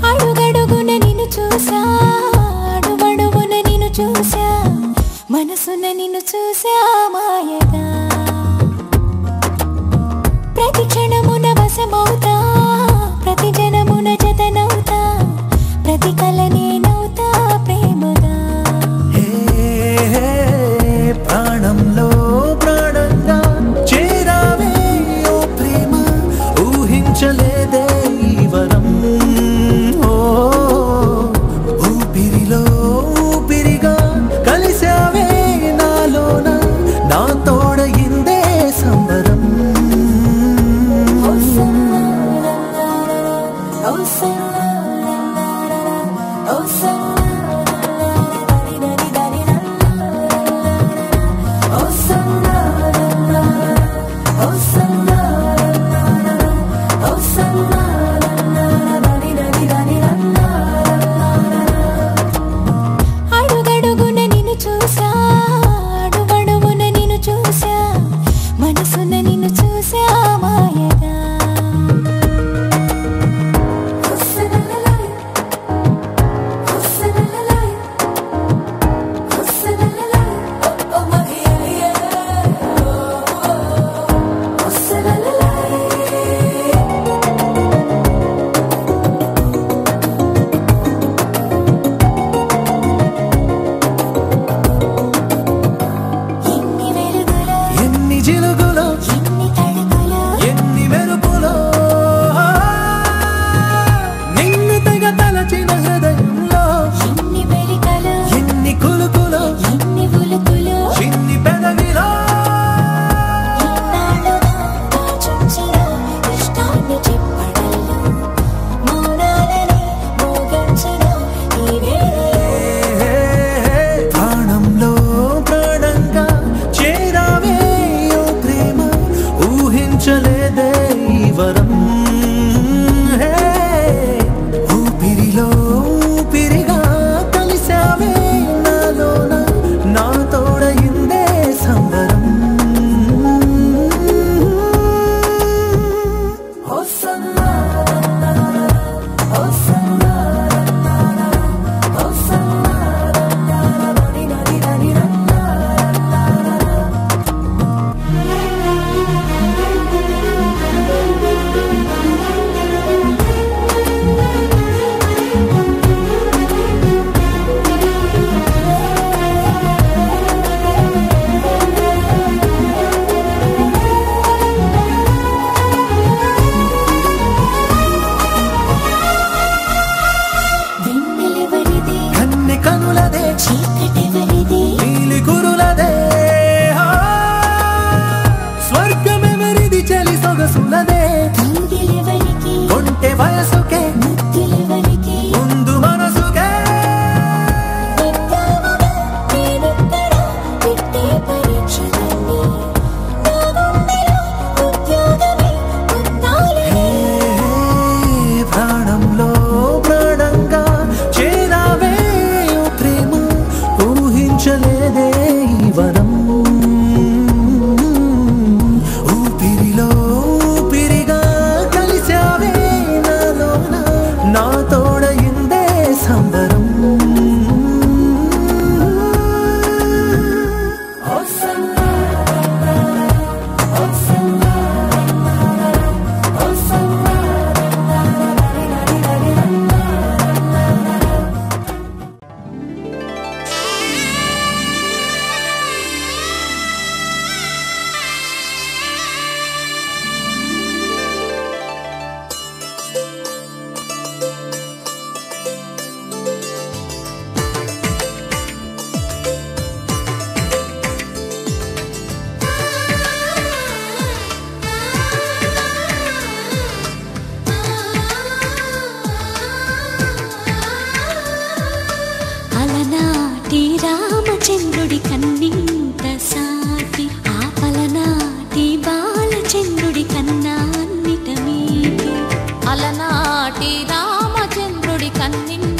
అడుగడుగున నిన్ను చూసా, అడుగడుగున నిన్ను చూసా, మనసున నిన్ను చూసా మాయగా. ప్రతి క్షణమున వశమవుతా, ప్రతి జనమున జతనవుతా, ప్రతి కల నేనవుతా ప్రేమగా. ప్రాణంలో ప్రాణంగా చేరావే ఓ ప్రేమ, ఊహించలేదే ఈ వరం. ఊపిరిలో ఊపిరిగా కలిసావే నాలోన, నా తోడయిందే సంబరం. అడుగడుగున నిన్ను చూసా, అడుగడుగున నిన్ను చూసా, మనసున నిన్ను చూసా మాయగా. ఎన్ని జిలుగులో, ఎన్ని మెరుపులో, నిన్ను తెగ తలచిన హృదయంలో, ఎన్ని కులుకులో, చిన్ని పెదవిలో. ప్రాణంలో ప్రాణంగా చేరావే ఓ ప్రేమ, ఊహించలేదే ఈ వరం. ఊపిరిలో ఊపిరిగా కలిసావే నాలోన, నా తోడయిందే సంబరం. కన్నె కనులదే, నీలి కురులదే, స్వర్గమెవరిది చలి సొగసులదే, కొంటె వయసుకే ముందు మనసుకే. ప్రాణంలో ప్రాణంగా చేరావే ఓ ప్రేమ, ఊహించలేదే ఈ వరం. ఊపిరిలో ఊపిరిగా కలిసావే నాలోన, నా తోడయిందే సంబరం. రామచంద్రుడి కన్నింత సాటి, ఆపలనాటి బాలచంద్రుడి కన్నా అన్నిట మీటి. అలనాటి రామచంద్రుడి కన్నింత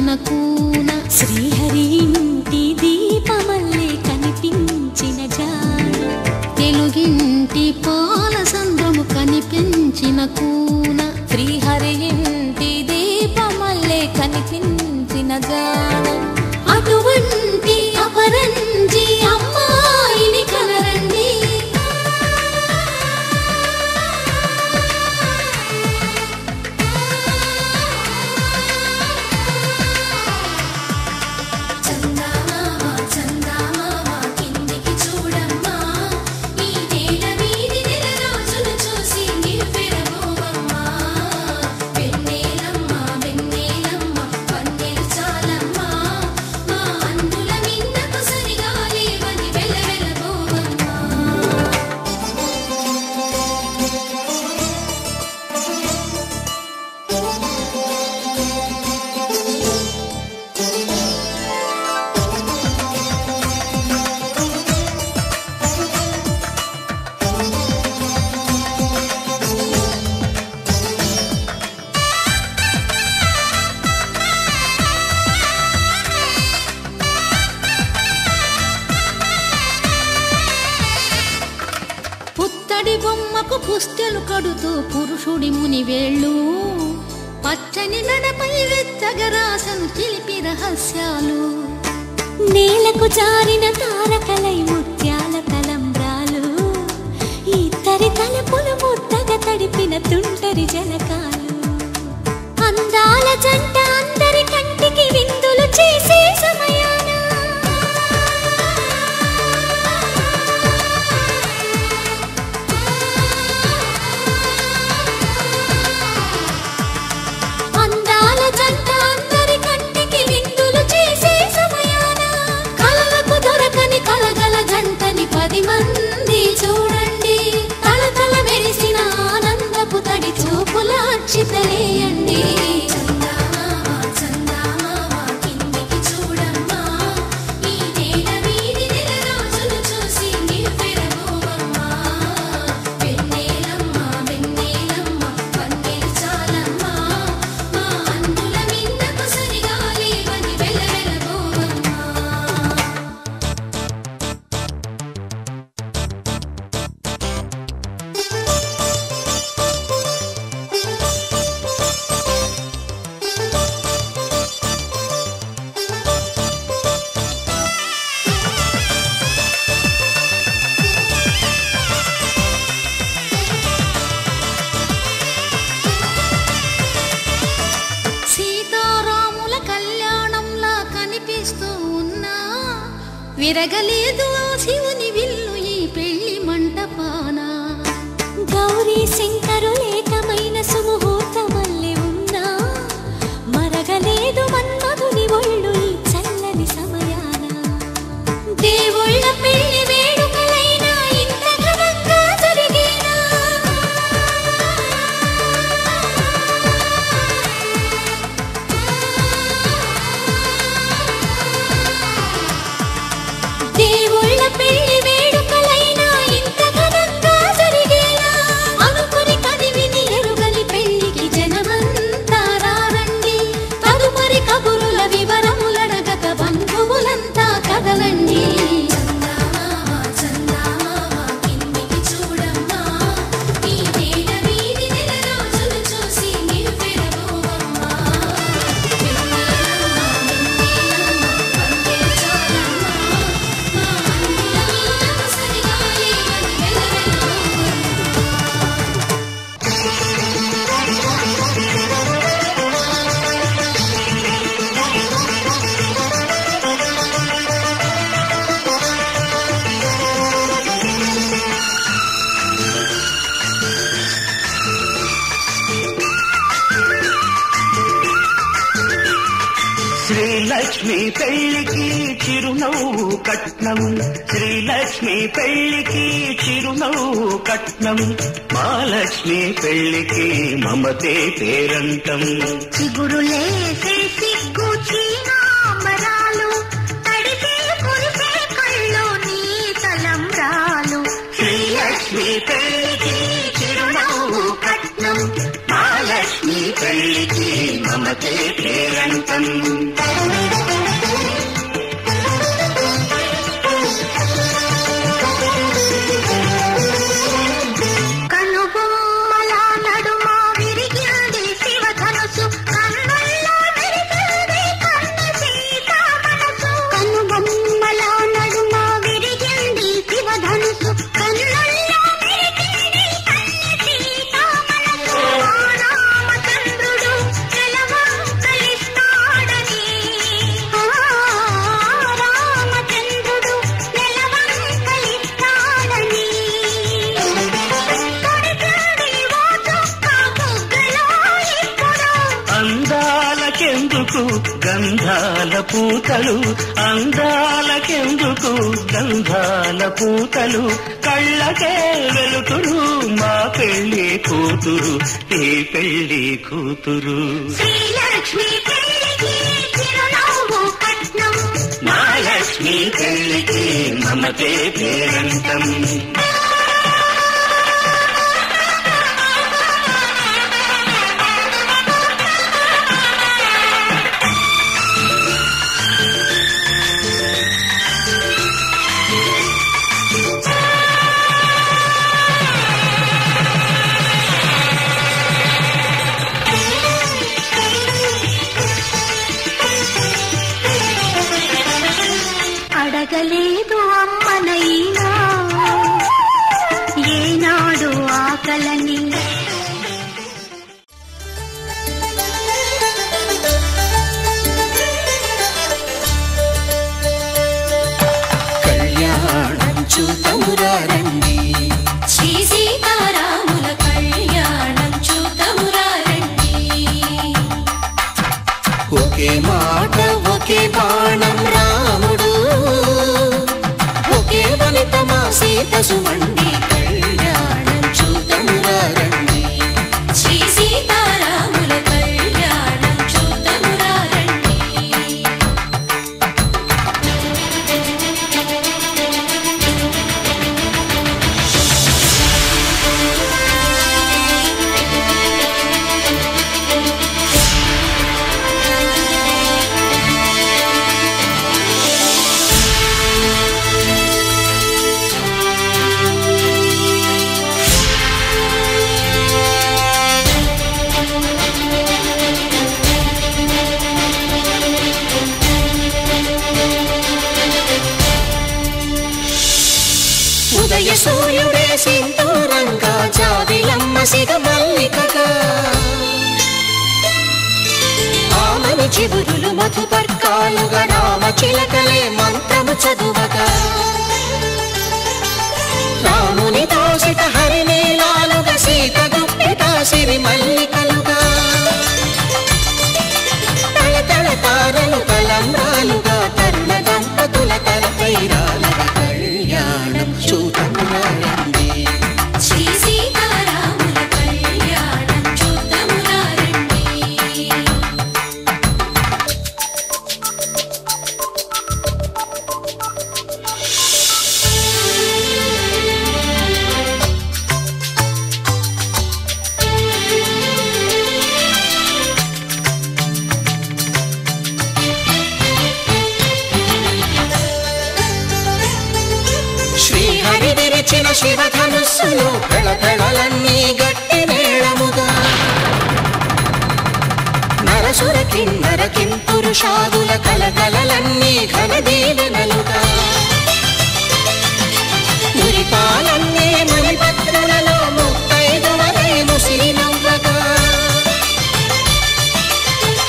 కనిపించిన కూన శ్రీహరి ఇంటి దీపమల్లే కనిపించిన జాడ తెలుగింటి పాల సంద్రము కనిపించిన కూన శ్రీహరి ఇంటి దీపమల్లే కనిపించిన జాడ అటువంటి అపరంజి అమ్మాయిని కనరండి బొమ్మకు పుస్తెలు కడుతూ పురుషుడి ముని వేళ్ళు పచ్చని నడపై వెచ్చగరాసను చిలిపి రహస్యాలు నేలకు జారిన తారకలై ముత్యాల తలంబ్రాలు ఇద్దరి తలపులు ముద్దగా తడిపిన తుంటరి జలకాలు అందాల జంట అందరి కంటికి విందులు చేసే సమయాన మంది చూడండి తలతల మెరిసిన ఆనందపు తడి చూపుల అక్షితలేయండి కిందికి చూడమ్మా ఈ నేల వీధి నెల రోజులు చూసి నివ్వెరబోవమ్మా వెన్నెలమ్మ వెన్నెలమ్మ వన్నెలు చాలమ్మా మా అందుల మిన్నకు సరిగా లేవని వెలవెలబోవమ్మా విరగలేదు ఆ శివుని విల్లు ఈ పెళ్లి మంటపాన గౌరీ శంకరులేకమైన సుముహూర్తమల్లె ఉన్నా మరగలేదు మన్మధుని ఒళ్ళు ఈ చల్లని సమయాన దేవుళ్ళ పెళ్లి వేడుకలైనా ఇంత ఘనంగా జరిగేనా దేవుళ్ళ పెళ్లి వేడుకలైనా ఇంత ఘనంగా జరిగేలా అనుకుని కదివిని ఎరుగని పెళ్లికి జనమంతా రారండి తదుపరి కబురుల వివరములడగక బంధువులంతా కదలండి కిందికి చూడమ్మా ఈ నేల వీధి నెల రోజులు చూసి నివ్వెరబోవమ్మా శ్రీలక్ష్మి పెళ్లికి చిరునవ్వు కట్నం శ్రీలక్ష్మి పెళ్లికి చిరునవ్వు కట్నం మహాలక్ష్మి పెళ్లికి మమతే పేరంటం చిగురులేసే సిగ్గు చీనాంబరాలు తడిపే కురిసే కళ్ళు నీ తలంబ్రాలు శ్రీలక్ష్మి పెళ్లికి చిరునవ్వు కట్నం మహాలక్ష్మి పెళ్లికి మమతే పేరంటం పూతలు అందాలకెందుకు గంధాల పూతలు కళ్ళకే వెలుతురు మా పెళ్లి కూతురు ఈ పెళ్లి కూతురు శ్రీలక్ష్మి పెళ్లికి చిరునవ్వు కట్నం మా లక్ష్మి పెళ్లికి మమతే పేరంతం అడగలేదు అమ్మనైనా ఏనాడు ఆకలని కళ్యాణం చూతమురారండి శ్రీ సీతారాముల కళ్యాణం చూతమురారండి ఒకే మాట ఒకే బాణం రాముడు ఒకే వనిత మా సీత సుమండి కళ్యాణం చూతమురారండి శ్రీ సీతారాముల కళ్యాణం చూతమురారండి ఉదయ సూర్యుడే సింధూరంగా జాబిలమ్మ సిగ మల్లికగా ఆమని చిగురులు మధుపర్కాలుగా రామ చిలకలే మంత్రము చదువగా రాముని దోసిట హరినీలాలుగా సీత గుప్పిట సిరి మల్లికలుగా తళతళ తారలు తలంబ్రాలుగా తరుణ దంపతుల తలపైరాలుగా కళ్యాణం చూతమురారండి శ్రీ సీతారాముల కళ్యాణం చూతమురారండి శ్రీహరి విరిచిన శివధనుస్సులు పెళపెళలన్నీ గట్టి మేళముగా నరసుర కిన్నర కింపురుషాదుల కలకలలన్నీ ఘన దీవెనలుగా మురిపాలన్నీ మణిపత్రులలో ముత్తైదువలై ముసిరి నవ్వగా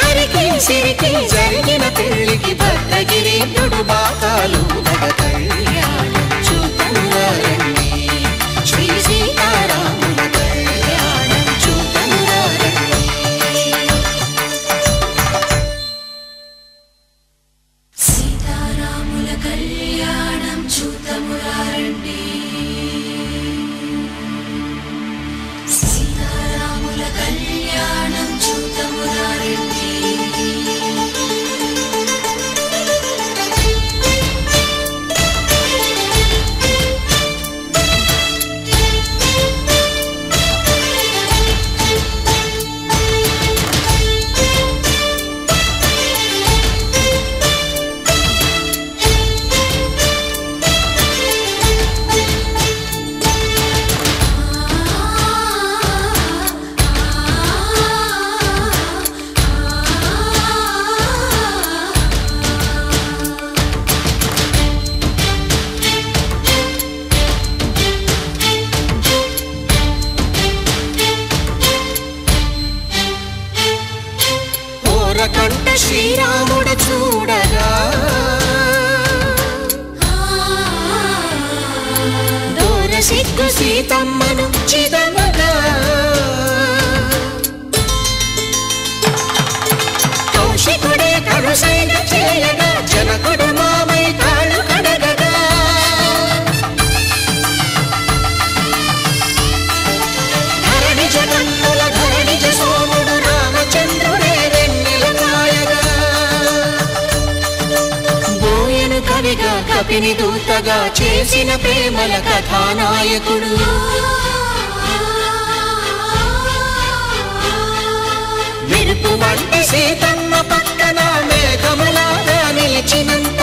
హరికి సిరికి జరిగిన పెళ్లికి భద్రగిరీంద్రుడు బాకాలు కళ్యాణం చూతమురారండి శ్రీ సీతారాముల కళ్యాణం చూతమురారండి సీతారాముల కళ్యాణం చూతమురారండి సీతారాముల కళ్యాణం చూతమురారండి కంట శ్రీరాముడు చూడగా దూర సిగ్గు సీతమ్మను చిదమగా కౌశికుడే కరుసైన చేయగా అప్పుడు మామై కాళ్ళు కడగగా ధరణి జగన్నుల ధరణిజ సోముడు రామచంద్రుడే వెన్నెల కాయగా బోయను కవిగా కపిని దూతగా చేసిన ప్రేమల కథానాయకుడు మెరుపు వంటి సీతమ్మ పక్కన మేఘములాగా నిలిచినంత